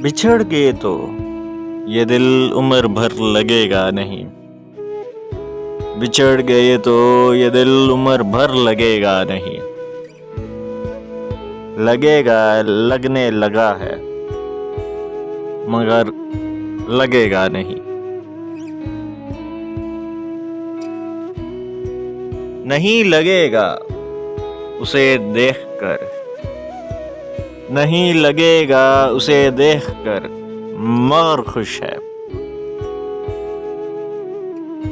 बिछड़ गए तो ये दिल उम्र भर लगेगा नहीं। बिछड़ गए तो ये दिल उम्र भर लगेगा नहीं। लगेगा, लगने लगा है, मगर लगेगा नहीं। नहीं लगेगा उसे देखकर, नहीं लगेगा उसे देखकर, मगर खुश है।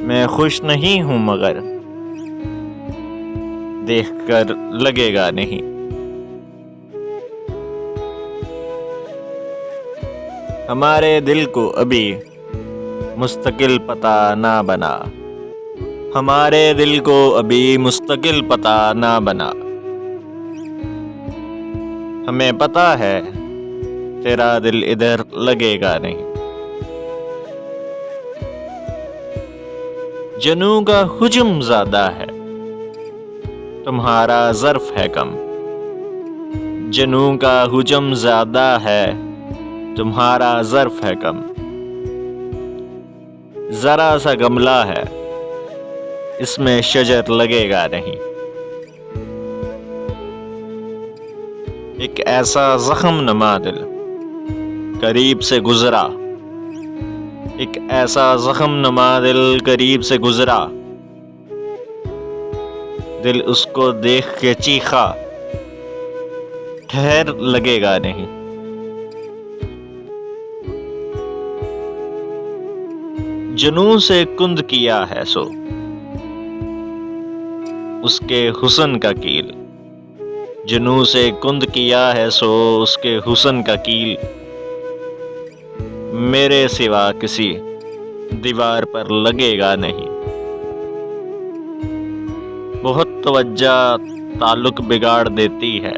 मैं खुश नहीं हूं मगर देखकर लगेगा नहीं। हमारे दिल को अभी मुस्तकिल पता ना बना। हमारे दिल को अभी मुस्तकिल पता ना बना। हमें पता है तेरा दिल इधर लगेगा नहीं। जनू का हुजुम ज्यादा है, तुम्हारा ज़र्फ है कम। जनू का हुजुम ज्यादा है, तुम्हारा ज़र्फ है कम। जरा सा गमला है, इसमें शजर लगेगा नहीं। एक ऐसा जख्म नमा दिल करीब से गुजरा। एक ऐसा जख्म नमा दिल करीब से गुजरा। दिल उसको देख के चीखा, ठहर लगेगा नहीं। जुनून से कुंद किया है सो उसके हुस्न का कील। जुनू से कुंद किया है सो उसके हुस्न का कील। मेरे सिवा किसी दीवार पर लगेगा नहीं। बहुत तवज्जो ताल्लुक बिगाड़ देती है।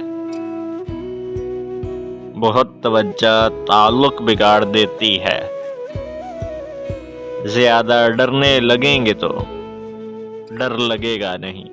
बहुत तवज्जो ताल्लुक बिगाड़ देती है। ज्यादा डरने लगेंगे तो डर लगेगा नहीं।